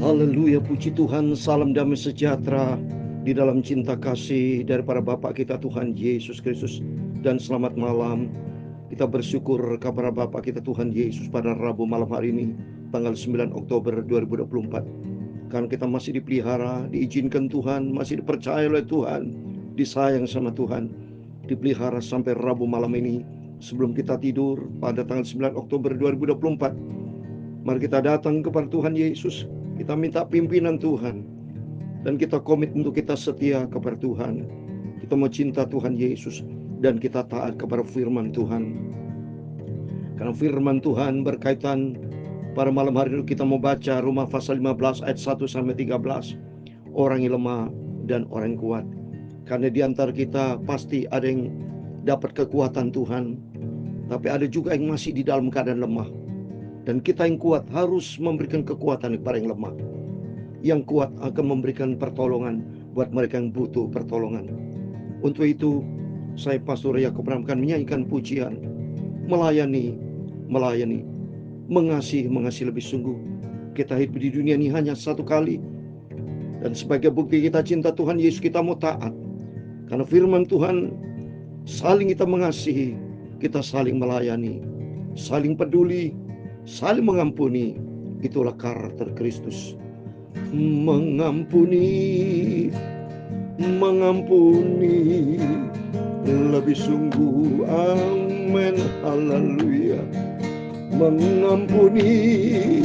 Haleluya, puji Tuhan, salam damai sejahtera di dalam cinta kasih daripada Bapa kita Tuhan Yesus Kristus. Dan selamat malam. Kita bersyukur kepada Bapa kita Tuhan Yesus pada Rabu malam hari ini, tanggal 9 Oktober 2024. Karena kita masih dipelihara, diizinkan Tuhan, masih dipercaya oleh Tuhan, disayang sama Tuhan, dipelihara sampai Rabu malam ini. Sebelum kita tidur pada tanggal 9 Oktober 2024, mari kita datang kepada Tuhan Yesus. Kita minta pimpinan Tuhan, dan kita komit untuk kita setia kepada Tuhan. Kita mau cinta Tuhan Yesus, dan kita taat kepada firman Tuhan. Karena firman Tuhan berkaitan pada malam hari ini, kita mau baca Roma pasal 15 ayat 1-13. Orang yang lemah dan orang yang kuat. Karena di antara kita pasti ada yang dapat kekuatan Tuhan, tapi ada juga yang masih di dalam keadaan lemah. Dan kita yang kuat harus memberikan kekuatan kepada yang lemah. Yang kuat akan memberikan pertolongan buat mereka yang butuh pertolongan. Untuk itu, saya Pastor Yakub akan menyanyikan pujian, melayani, mengasihi lebih sungguh. Kita hidup di dunia ini hanya satu kali. Dan sebagai bukti kita cinta Tuhan Yesus, kita mau taat. Karena firman Tuhan, saling kita mengasihi, kita saling melayani, saling peduli, saling mengampuni. Itulah karakter Kristus. Mengampuni lebih sungguh. Amin, haleluya. Mengampuni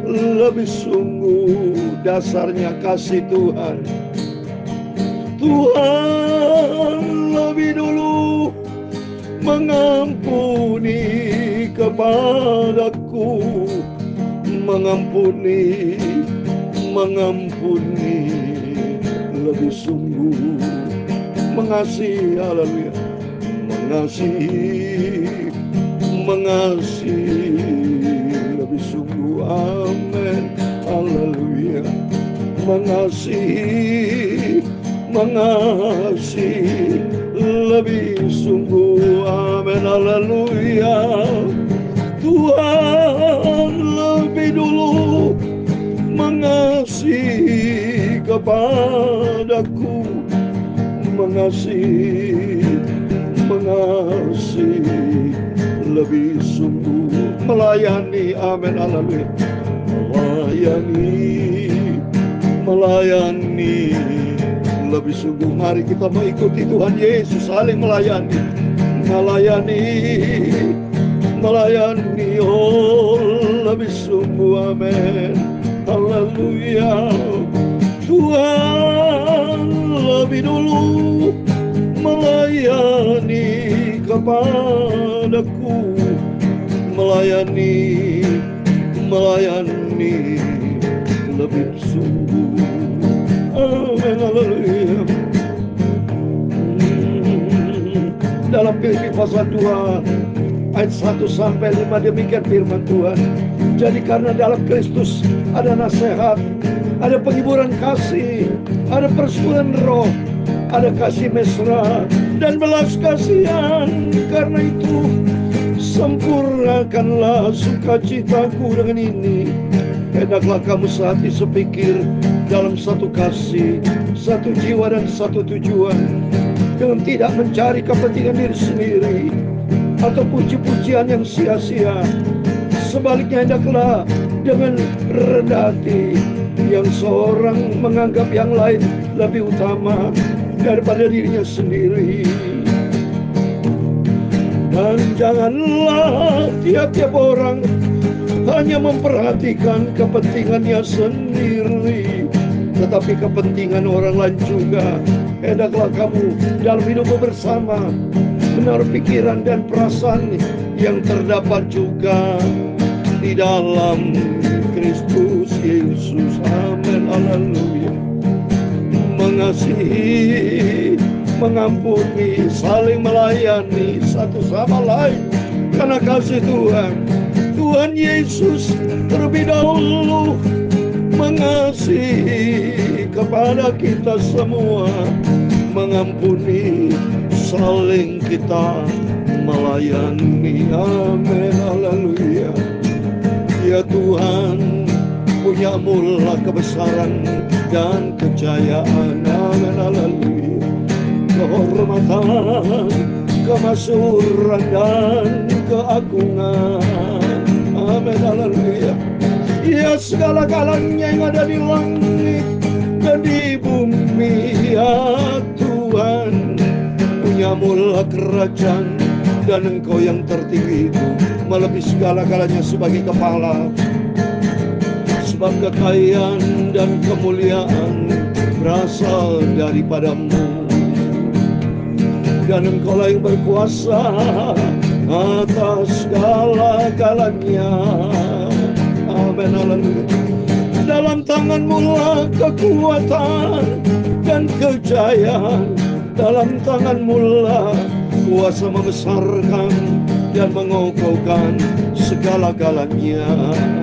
lebih sungguh. Dasarnya kasih Tuhan. Tuhan lebih dulu mengampuni kepadaku, mengampuni lebih sungguh. Mengasihi, haleluya. Mengasihi lebih sungguh. Amin, haleluya. Mengasihi lebih sungguh. Amin, haleluya. Tuhan lebih dulu mengasihi kepadaku, mengasihi lebih sungguh. Melayani, amin, haleluya. Melayani lebih sungguh. Mari kita mengikuti Tuhan Yesus, saling melayani, oh lebih sungguh. Amin, haleluya. Tuhan lebih dulu melayani kepadaku, melayani lebih sungguh. Amin, haleluya. Dalam Filipi pasal 2 ayat 1-5 demikian firman Tuhan. Jadi karena dalam Kristus ada nasihat, ada penghiburan kasih, ada persekutuan roh, ada kasih mesra dan belas kasihan. Karena itu sempurnakanlah sukacitaku dengan ini. Hendaklah kamu sehati sepikir dalam satu kasih, satu jiwa dan satu tujuan, dengan tidak mencari kepentingan diri sendiri atau puji-pujian yang sia-sia. Sebaliknya hendaklah dengan rendah hati, yang seorang menganggap yang lain lebih utama daripada dirinya sendiri. Dan janganlah tiap-tiap orang hanya memperhatikan kepentingannya sendiri, tetapi kepentingan orang lain juga. Hendaklah kamu dalam hidupmu bersama menaruh pikiran dan perasaan yang terdapat juga di dalam Kristus Yesus. Amin, haleluya. Mengasihi, mengampuni, saling melayani satu sama lain karena kasih Tuhan. Tuhan Yesus terlebih dahulu mengasihi kepada kita semua, mengampuni, saling kita melayani. Amin, haleluya. Ya Ya Tuhan, punyamulah kebesaran dan kejayaan. Amin, haleluya. Kehormatan, kemasyhuran dan keagungan. Amin, haleluya. Ya segala-galanya yang ada di langit dan di bumi, ya Tuhan, punyamulah kerajaan, dan Engkau yang tertinggi itu melebihi segala-galanya sebagai kepala. Sebab kekayaan dan kemuliaan berasal daripadamu, dan Engkaulah yang berkuasa atas segala-galanya. Amin, haleluya. Dalam tangan-Mu lah kekuatan dan kejayaan, dalam tangan-Mu lah kuasa membesarkan dan mengokohkan segala-galanya.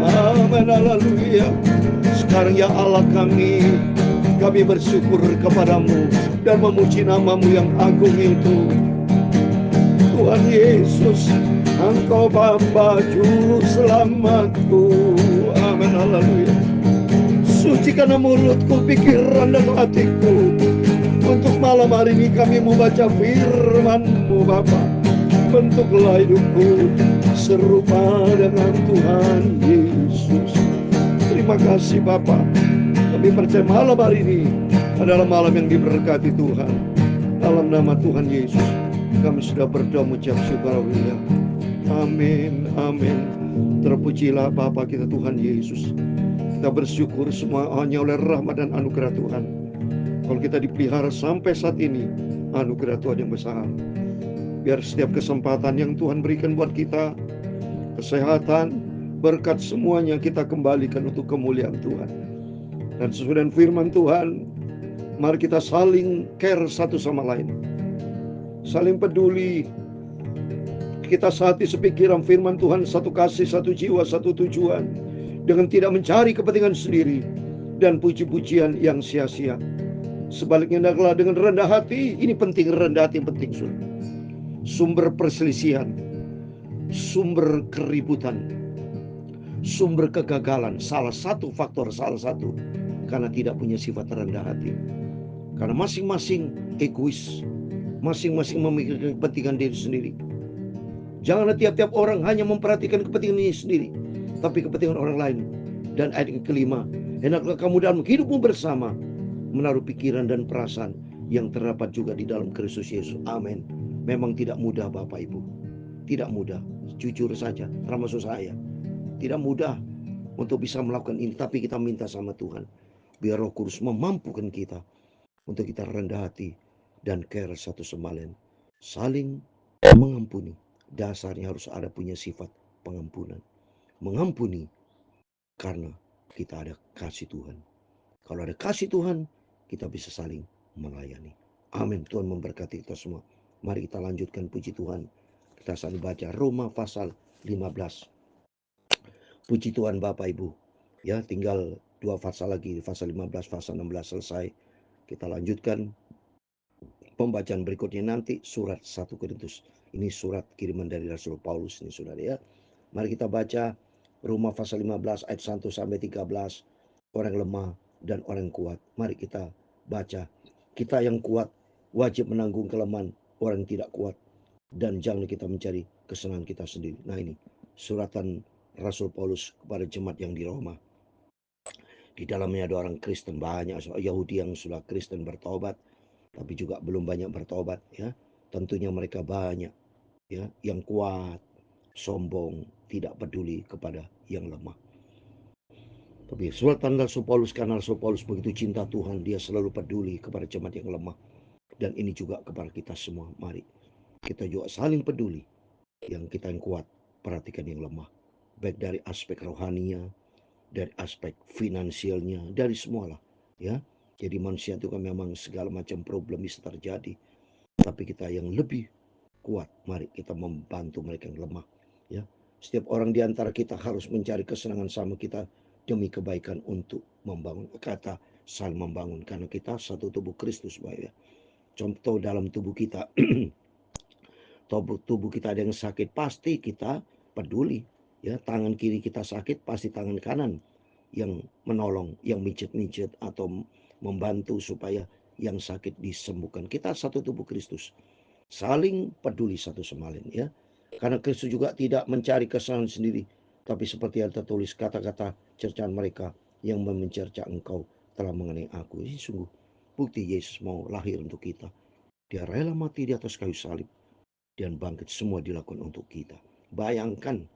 Amin, haleluya. Sekarang ya Allah kami bersyukur kepadamu dan memuji nama-Mu yang agung itu. Tuhan Yesus, Engkau Bapa Juru Selamatku. Amin, haleluya. Sucikanlah mulutku, pikiran dan hatiku. Untuk malam hari ini kami membaca firman-Mu Bapa. Bentuklah hidupku serupa dengan Tuhan Yesus. Terima kasih Bapa. Kami percaya malam hari ini adalah malam yang diberkati Tuhan. Dalam nama Tuhan Yesus kami sudah berdoa mengucap syukur. Haleluya. Amin, amin. Terpujilah Bapa kita Tuhan Yesus. Kita bersyukur semua hanya oleh rahmat dan anugerah Tuhan. Kalau kita dipelihara sampai saat ini, anugerah Tuhan yang besar. Biar setiap kesempatan yang Tuhan berikan buat kita, kesehatan, berkat semuanya kita kembalikan untuk kemuliaan Tuhan. Dan sesuai dengan firman Tuhan, mari kita saling care satu sama lain, saling peduli. Kita sehati sepikiran firman Tuhan, satu kasih, satu jiwa, satu tujuan, dengan tidak mencari kepentingan sendiri dan puji-pujian yang sia-sia. Sebaliknya hendaklah dengan rendah hati. Ini penting, rendah hati yang penting. Sumber perselisihan, sumber keributan, sumber kegagalan, salah satu karena tidak punya sifat rendah hati. Karena masing-masing egois, masing-masing memikirkan kepentingan diri sendiri. Janganlah tiap-tiap orang hanya memperhatikan kepentingan diri sendiri, tapi kepentingan orang lain. Dan ayat yang kelima, hendaklah kamu dalam hidupmu bersama menaruh pikiran dan perasaan yang terdapat juga di dalam Kristus Yesus. Amin. Memang tidak mudah Bapak Ibu, tidak mudah, jujur saja, termasuk saya, tidak mudah untuk bisa melakukan ini. Tapi kita minta sama Tuhan, biar Roh Kudus memampukan kita untuk kita rendah hati dan care satu sama lain, saling mengampuni. Dasarnya harus ada punya sifat pengampunan, mengampuni karena kita ada kasih Tuhan. Kalau ada kasih Tuhan, kita bisa saling melayani. Amin. Tuhan memberkati kita semua. Mari kita lanjutkan puji Tuhan. Kita saling baca Roma pasal 15. Puji Tuhan Bapak Ibu. Ya, tinggal 2 pasal lagi, pasal 15, pasal 16 selesai. Kita lanjutkan pembacaan berikutnya nanti surat 1 Korintus. Ini surat kiriman dari Rasul Paulus ini Saudara ya. Mari kita baca Roma pasal 15 ayat 1 sampai 13. Orang lemah dan orang kuat. Mari kita baca. Kita yang kuat wajib menanggung kelemahan orang yang tidak kuat, dan jangan kita mencari kesenangan kita sendiri. Nah, ini suratan Rasul Paulus kepada jemaat yang di Roma. Di dalamnya ada orang Kristen banyak, Yahudi yang sudah Kristen bertobat, tapi juga belum banyak bertobat ya. Tentunya mereka banyak ya, yang kuat, sombong, tidak peduli kepada yang lemah. Tapi suratan Rasul Paulus, karena Rasul Paulus begitu cinta Tuhan, dia selalu peduli kepada jemaat yang lemah. Dan ini juga kepada kita semua. Mari kita juga saling peduli. Yang kita yang kuat, perhatikan yang lemah. Baik dari aspek rohaninya, dari aspek finansialnya, dari semualah ya. Jadi manusia itu kan memang segala macam problem bisa terjadi, tapi kita yang lebih kuat, mari kita membantu mereka yang lemah ya. Setiap orang di antara kita harus mencari kesenangan sama kita demi kebaikan untuk membangun. Kata saling membangun, karena kita satu tubuh Kristus Bapak ya. Contoh dalam tubuh kita tubuh kita ada yang sakit, pasti kita peduli Ya, tangan kiri kita sakit, pasti tangan kanan yang menolong, yang mijet-mijet atau membantu supaya yang sakit disembuhkan. Kita satu tubuh Kristus, saling peduli satu sama lain, ya. Karena Kristus juga tidak mencari kesenangan sendiri, tapi seperti yang tertulis, kata-kata cercaan mereka yang mencerca engkau telah mengenai aku. Ini sungguh bukti Yesus mau lahir untuk kita. Dia rela mati di atas kayu salib dan bangkit, semua dilakukan untuk kita. Bayangkan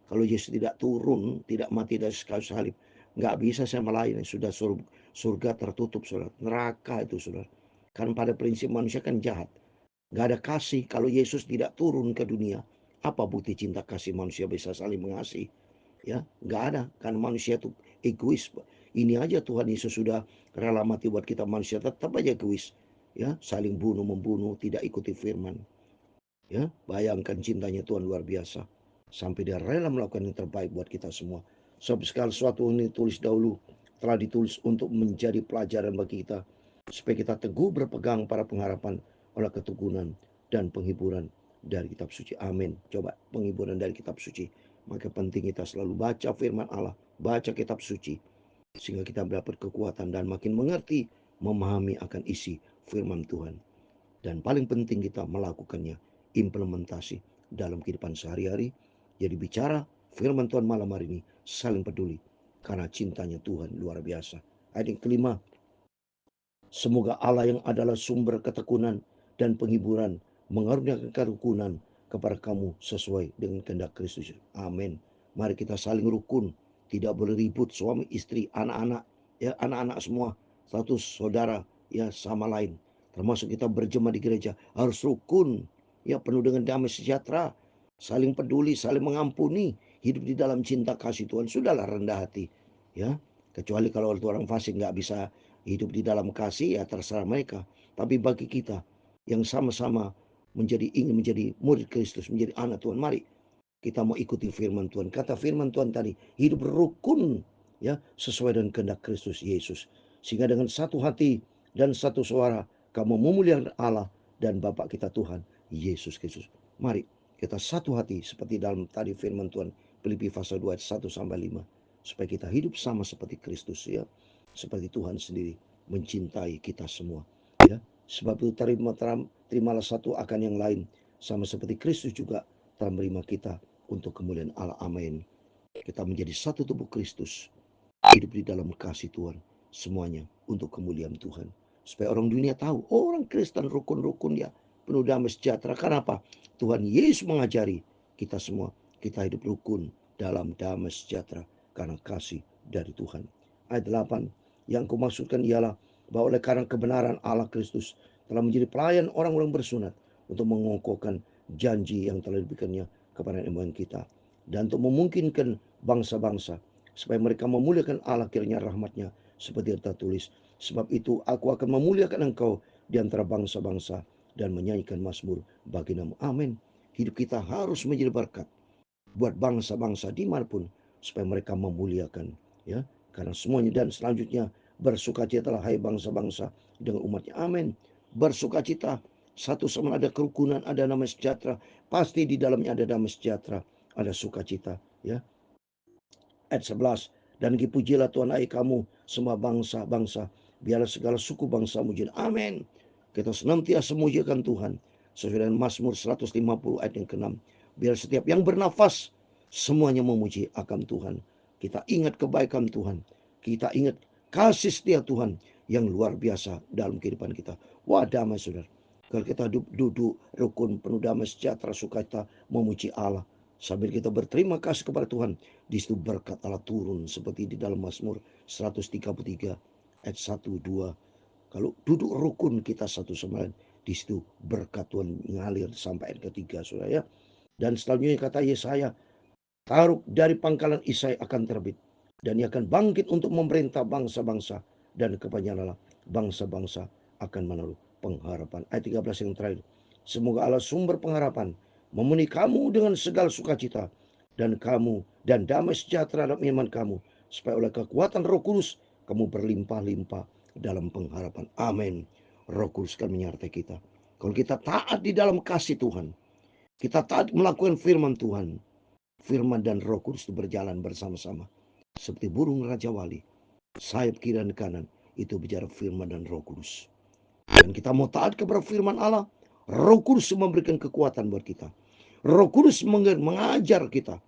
kalau Yesus tidak turun, tidak mati dari kayu salib, nggak bisa saya melayani. Sudah surga tertutup, saudara. Neraka itu, saudara. Kan pada prinsip manusia kan jahat. Nggak ada kasih. Kalau Yesus tidak turun ke dunia, apa bukti cinta kasih manusia bisa saling mengasihi? Ya, nggak ada. Karena manusia itu egois. Ini aja Tuhan Yesus sudah rela mati buat kita, manusia tetap aja egois. Ya, saling bunuh membunuh, tidak ikuti firman. Ya, bayangkan cintanya Tuhan luar biasa. Sampai dia rela melakukan yang terbaik buat kita semua. Sebab segala sesuatu ini tulis dahulu telah ditulis untuk menjadi pelajaran bagi kita, supaya kita teguh berpegang pada pengharapan oleh keteguhan dan penghiburan dari kitab suci. Amin. Coba penghiburan dari kitab suci. Maka penting kita selalu baca firman Allah, baca kitab suci, sehingga kita mendapat kekuatan dan makin mengerti, memahami akan isi firman Tuhan. Dan paling penting kita melakukannya, implementasi dalam kehidupan sehari-hari. Jadi bicara firman Tuhan malam hari ini, saling peduli karena cintanya Tuhan luar biasa. Ayat yang kelima, semoga Allah yang adalah sumber ketekunan dan penghiburan mengaruniakan kerukunan kepada kamu sesuai dengan kehendak Kristus. Amin. Mari kita saling rukun, tidak boleh ribut suami istri, anak-anak, ya anak-anak semua satu saudara ya sama lain. Termasuk kita berjemaah di gereja harus rukun, ya penuh dengan damai sejahtera, saling peduli, saling mengampuni, hidup di dalam cinta kasih Tuhan. Sudahlah rendah hati, ya. Kecuali kalau orang fasik nggak bisa hidup di dalam kasih, ya terserah mereka. Tapi bagi kita yang sama-sama ingin menjadi murid Kristus, menjadi anak Tuhan, mari kita mau ikuti firman Tuhan. Kata firman Tuhan tadi, hidup rukun, ya, sesuai dengan kehendak Kristus Yesus. Sehingga dengan satu hati dan satu suara kamu memuliakan Allah dan Bapa kita Tuhan Yesus Kristus. Mari kita satu hati seperti dalam tadi firman Tuhan Filipi pasal 2 ayat 1 sampai 5, supaya kita hidup sama seperti Kristus, ya. Seperti Tuhan sendiri mencintai kita semua, ya. Sebab itu terimalah satu akan yang lain, sama seperti Kristus juga telah menerima kita untuk kemuliaan Allah. Amin. Kita menjadi satu tubuh Kristus, hidup di dalam kasih Tuhan, semuanya untuk kemuliaan Tuhan. Supaya orang dunia tahu, oh, orang Kristen rukun-rukun ya, penuh damai sejahtera. Kenapa? Tuhan Yesus mengajari kita semua, kita hidup rukun dalam damai sejahtera karena kasih dari Tuhan. Ayat 8, yang kumaksudkan ialah bahwa oleh karena kebenaran Allah Kristus telah menjadi pelayan orang-orang bersunat untuk mengokohkan janji yang telah diberikannya kepada nenek moyang kita, dan untuk memungkinkan bangsa-bangsa supaya mereka memuliakan Allah kiranya rahmatnya, seperti yang tertulis, sebab itu aku akan memuliakan engkau di antara bangsa-bangsa dan menyanyikan mazmur bagi nama. Amin. Hidup kita harus menjadi berkat buat bangsa-bangsa dimanapun, supaya mereka memuliakan, ya, karena semuanya. Dan selanjutnya, bersukacitalah hai bangsa-bangsa dengan umatnya. Amin. Bersukacita, satu sama ada kerukunan, ada damai sejahtera. Pasti di dalamnya ada damai sejahtera, ada sukacita, ya. Ayat 11, dan dipujilah Tuhan hai kamu semua bangsa-bangsa, biarlah segala suku bangsa muji. Amin. Kita senantiasa memujikan Tuhan sesuai dengan Mazmur 150 ayat yang ke-6. Biar setiap yang bernafas semuanya memuji akan Tuhan. Kita ingat kebaikan Tuhan, kita ingat kasih setia Tuhan yang luar biasa dalam kehidupan kita. Wah, damai, saudara. Kalau kita duduk rukun penuh damai sejahtera sukacita memuji Allah, sambil kita berterima kasih kepada Tuhan, di situ berkat Allah turun seperti di dalam Mazmur 133 ayat 1, 2. Kalau duduk rukun kita satu sama lain, di situ berkat Tuhan ngalir sampai ayat ketiga, saudara, ya. Dan selanjutnya kata Yesaya, taruh dari pangkalan Isai akan terbit, dan ia akan bangkit untuk memerintah bangsa-bangsa, dan kepadanya bangsa-bangsa akan menaruh pengharapan. Ayat 13 yang terakhir, semoga Allah sumber pengharapan memenuhi kamu dengan segala sukacita, dan damai sejahtera dalam iman kamu, supaya oleh kekuatan Roh Kudus kamu berlimpah-limpah dalam pengharapan. Amin. Roh Kudus akan menyertai kita. Kalau kita taat di dalam kasih Tuhan, kita taat melakukan firman Tuhan, firman dan Roh Kudus itu berjalan bersama-sama. Seperti burung Raja Wali, sayap kiri dan kanan, itu bicara firman dan Roh Kudus. Dan kita mau taat kepada firman Allah, Roh Kudus memberikan kekuatan buat kita. Roh Kudus mengajar kita,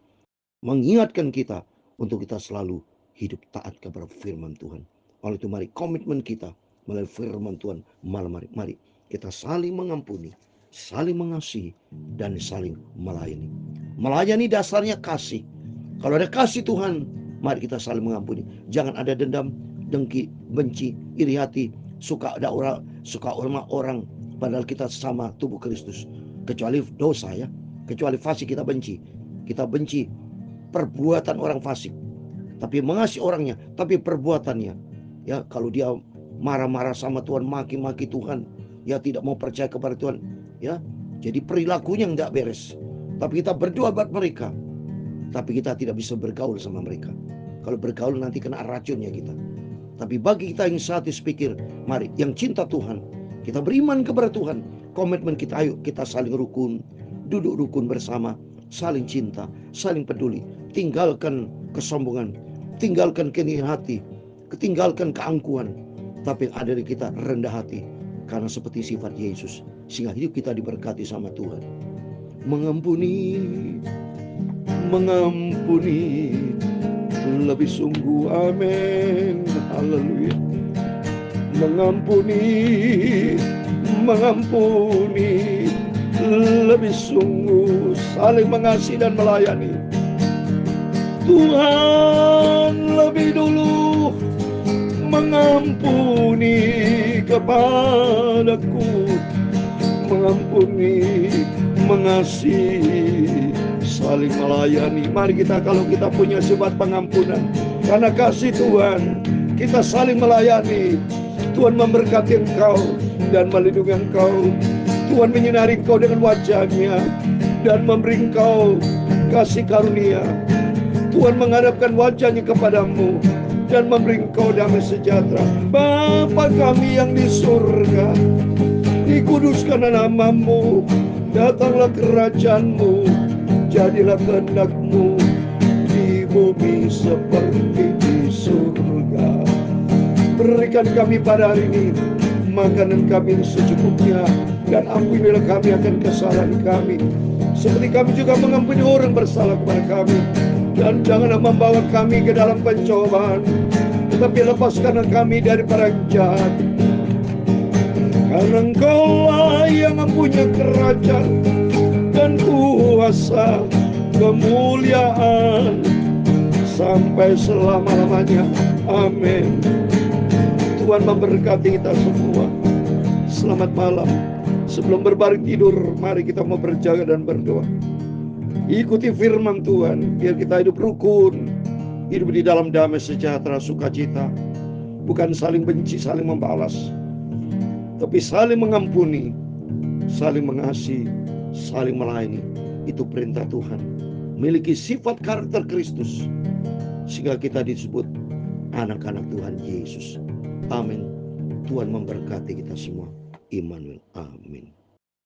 mengingatkan kita untuk kita selalu hidup taat kepada firman Tuhan. Oleh itu mari komitmen kita melalui firman Tuhan malam hari. Mari kita saling mengampuni, saling mengasihi, dan saling melayani. Melayani dasarnya kasih. Kalau ada kasih Tuhan, mari kita saling mengampuni. Jangan ada dendam, dengki, benci, iri hati, suka orang, padahal kita sama tubuh Kristus. Kecuali dosa ya, kecuali fasik kita benci. Kita benci perbuatan orang fasik, tapi mengasihi orangnya, tapi perbuatannya. Ya, kalau dia marah-marah sama Tuhan, maki-maki Tuhan, ya tidak mau percaya kepada Tuhan, ya. Jadi perilakunya tidak beres. Tapi kita berdoa buat mereka, tapi kita tidak bisa bergaul sama mereka. Kalau bergaul nanti kena racunnya kita. Tapi bagi kita yang satu pikir, mari yang cinta Tuhan, kita beriman kepada Tuhan, komitmen kita, ayo kita saling rukun, duduk rukun bersama, saling cinta, saling peduli, tinggalkan kesombongan, tinggalkan keninginan hati, tinggalkan keangkuhan, tapi yang ada di kita rendah hati, karena seperti sifat Yesus, sehingga hidup kita diberkati sama Tuhan. Mengampuni lebih sungguh, amin, haleluya. Mengampuni lebih sungguh, saling mengasihi dan melayani. Tuhan lebih dulu mengampuni kepadaku, mengampuni, mengasihi, saling melayani. Mari kita, kalau kita punya sifat pengampunan, karena kasih Tuhan, kita saling melayani. Tuhan memberkati engkau dan melindungi engkau. Tuhan menyinari engkau dengan wajah-Nya dan memberi engkau kasih karunia. Tuhan menghadapkan wajah-Nya kepadamu dan memberi engkau damai sejahtera. Bapa kami yang di surga, dikuduskan nama-Mu, datanglah kerajaan-Mu, jadilah kehendak-Mu di bumi seperti di surga. Berikan kami pada hari ini makanan kami yang secukupnya, dan ampunilah kami akan kesalahan kami, seperti kami juga mengampuni orang bersalah kepada kami. Dan janganlah membawa kami ke dalam pencobaan, tetapi lepaskanlah kami daripada yang jahat. Karena Engkaulah yang mempunyai kerajaan dan kuasa, kemuliaan sampai selama-lamanya. Amin. Tuhan memberkati kita semua. Selamat malam. Sebelum berbaring tidur, mari kita mau berjaga dan berdoa. Ikuti firman Tuhan, biar kita hidup rukun, hidup di dalam damai sejahtera, sukacita. Bukan saling benci, saling membalas, tapi saling mengampuni, saling mengasihi, saling melayani. Itu perintah Tuhan. Miliki sifat karakter Kristus, sehingga kita disebut anak-anak Tuhan Yesus. Amin. Tuhan memberkati kita semua. Immanuel. Amin.